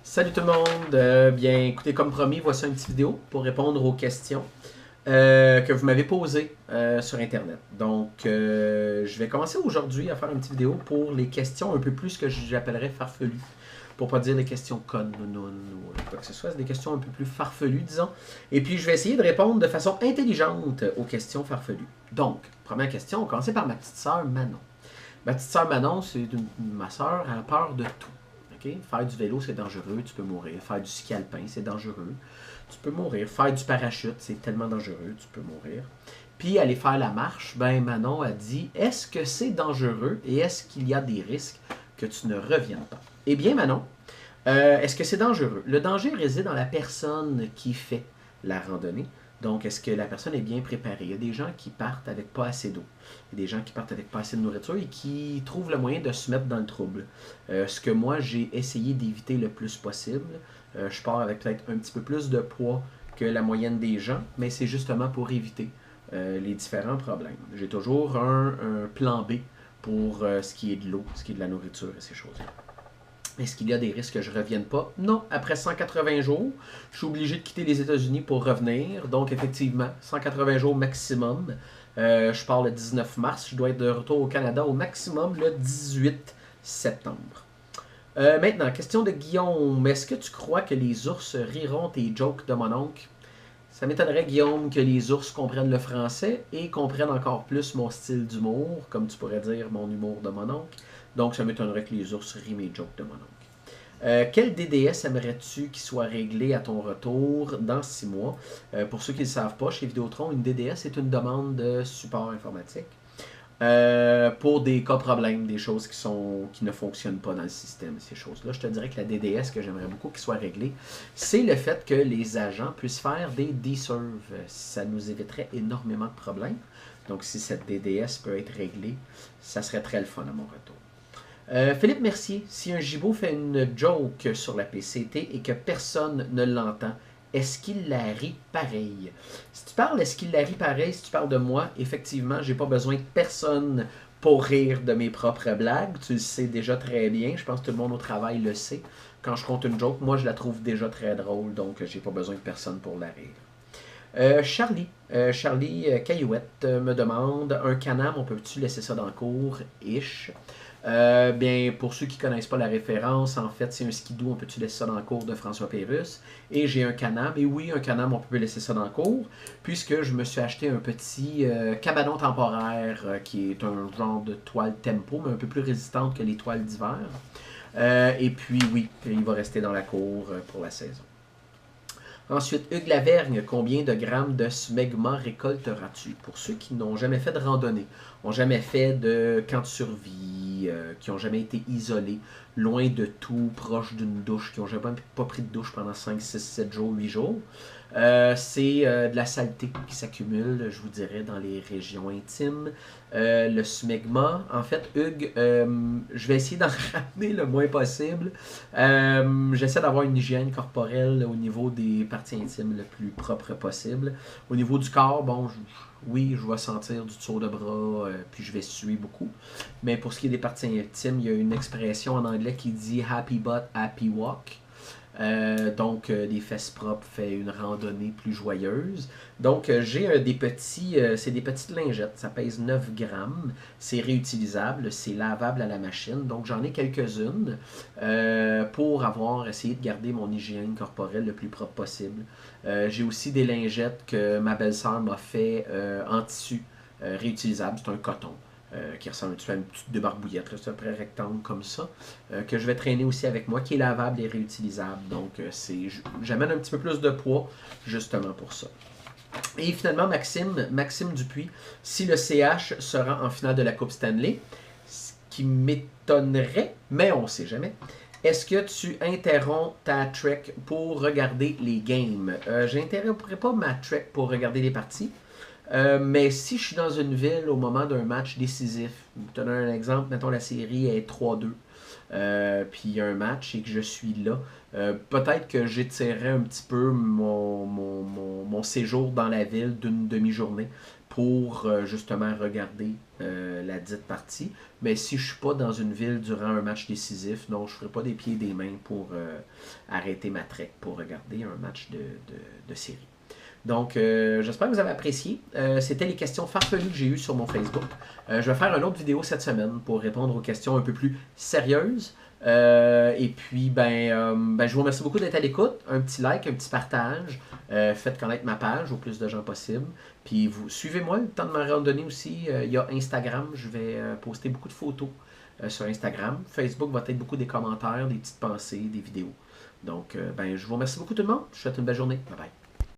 Salut tout le monde! Bien, écoutez, comme promis, voici une petite vidéo pour répondre aux questions que vous m'avez posées sur Internet. Donc, je vais commencer aujourd'hui à faire une petite vidéo pour les questions un peu plus que j'appellerais farfelues. Pour pas dire des questions connes ou quoi que ce soit, c'est des questions un peu plus farfelues, disons. Et puis, je vais essayer de répondre de façon intelligente aux questions farfelues. Donc, première question, on va commencer par ma petite sœur Manon. Ma petite sœur Manon, c'est ma sœur, elle a peur de tout. Okay? Faire du vélo, c'est dangereux, tu peux mourir. Faire du ski alpin, c'est dangereux, tu peux mourir. Faire du parachute, c'est tellement dangereux, tu peux mourir. Puis aller faire la marche, ben Manon a dit, est-ce que c'est dangereux et est-ce qu'il y a des risques que tu ne reviennes pas? Eh bien Manon, est-ce que c'est dangereux? Le danger réside dans la personne qui fait la randonnée. Donc, est-ce que la personne est bien préparée? Il y a des gens qui partent avec pas assez d'eau. Il y a des gens qui partent avec pas assez de nourriture et qui trouvent le moyen de se mettre dans le trouble. Ce que moi, j'ai essayé d'éviter le plus possible. Je pars avec peut-être un petit peu plus de poids que la moyenne des gens, mais c'est justement pour éviter les différents problèmes. J'ai toujours un plan B pour ce qui est de l'eau, ce qui est de la nourriture et ces choses-là. Est-ce qu'il y a des risques que je ne revienne pas? Non. Après 180 jours, je suis obligé de quitter les États-Unis pour revenir. Donc, effectivement, 180 jours maximum. Je pars le 19 mars. Je dois être de retour au Canada au maximum le 18 septembre. Maintenant, question de Guillaume. Est-ce que tu crois que les ours riront tes jokes de mon oncle? Ça m'étonnerait, Guillaume, que les ours comprennent le français et comprennent encore plus mon style d'humour, comme tu pourrais dire mon humour de mon oncle. Donc, ça m'étonnerait que les ours rient mes jokes de mon oncle. Quel DDS aimerais-tu qu'il soit réglé à ton retour dans 6 mois? Pour ceux qui ne le savent pas, chez Vidéotron, une DDS est une demande de support informatique. Pour des cas problèmes, des choses qui ne fonctionnent pas dans le système, ces choses-là. Je te dirais que la DDS que j'aimerais beaucoup qu'il soit réglée, c'est le fait que les agents puissent faire des deserves. Ça nous éviterait énormément de problèmes. Donc, si cette DDS peut être réglée, ça serait très le fun à mon retour. Philippe Mercier, si un gigot fait une joke sur la PCT et que personne ne l'entend, est-ce qu'il la rit pareil? Si tu parles, est-ce qu'il la rit pareil? Si tu parles de moi, effectivement, j'ai pas besoin de personne pour rire de mes propres blagues. Tu le sais déjà très bien. Je pense que tout le monde au travail le sait. Quand je compte une joke, moi, je la trouve déjà très drôle, donc j'ai pas besoin de personne pour la rire. Charlie Caillouette me demande, un canam, on peut-tu laisser ça dans le cours? Ish. Bien, pour ceux qui ne connaissent pas la référence, en fait, c'est un skidoo, on peut-tu laisser ça dans le cours de François Pérusse. Et j'ai un canam, et oui, un canam, on peut laisser ça dans le cours, puisque je me suis acheté un petit cabanon temporaire, qui est un genre de toile tempo, mais un peu plus résistante que les toiles d'hiver. Et puis, oui, il va rester dans la cour pour la saison. Ensuite, Hugues Lavergne, combien de grammes de smegma récolteras-tu? Pour ceux qui n'ont jamais fait de randonnée, n'ont jamais fait de camp de survie, qui n'ont jamais été isolés, loin de tout, proche d'une douche, qui n'ont jamais pas pris de douche pendant 5, 6, 7 jours, 8 jours, c'est de la saleté qui s'accumule, je vous dirais, dans les régions intimes. Le smegma, en fait, Hugues, je vais essayer d'en ramener le moins possible. J'essaie d'avoir une hygiène corporelle au niveau des parties intimes le plus propre possible. Au niveau du corps, bon, oui, je vais sentir du dessous de bras, puis je vais suer beaucoup. Mais pour ce qui est des parties intimes, il y a une expression en anglais qui dit happy butt, happy walk. Donc, des fesses propres fait une randonnée plus joyeuse. Donc, j'ai des petits, c'est des petites lingettes, ça pèse 9 grammes, c'est réutilisable, c'est lavable à la machine. Donc, j'en ai quelques-unes pour avoir essayé de garder mon hygiène corporelle le plus propre possible. J'ai aussi des lingettes que ma belle-sœur m'a fait en tissu réutilisable, c'est un coton. Qui ressemble un petit peu à une petite débarbouillette, c'est un près rectangle comme ça, que je vais traîner aussi avec moi, qui est lavable et réutilisable. Donc, j'amène un petit peu plus de poids, justement pour ça. Et finalement, Maxime Dupuis, si le CH sera en finale de la Coupe Stanley, ce qui m'étonnerait, mais on ne sait jamais, est-ce que tu interromps ta trek pour regarder les games? Je n'interromprai pas ma trek pour regarder les parties. Mais si je suis dans une ville au moment d'un match décisif, je te donne un exemple, mettons la série est 3-2, puis il y a un match et que je suis là, peut-être que j'étirerai un petit peu mon séjour dans la ville d'une demi-journée pour justement regarder la dite partie. Mais si je suis pas dans une ville durant un match décisif, non, je ferai pas des pieds et des mains pour arrêter ma trek pour regarder un match de série. Donc, j'espère que vous avez apprécié. C'était les questions farfelues que j'ai eues sur mon Facebook. Je vais faire une autre vidéo cette semaine pour répondre aux questions un peu plus sérieuses. Et puis, je vous remercie beaucoup d'être à l'écoute. Un petit like, un petit partage. Faites connaître ma page au plus de gens possible. Puis, vous suivez-moi le temps de me randonner aussi. Il y a Instagram. Je vais poster beaucoup de photos sur Instagram. Facebook va être beaucoup des commentaires, des petites pensées, des vidéos. Donc, je vous remercie beaucoup tout le monde. Je vous souhaite une belle journée. Bye bye.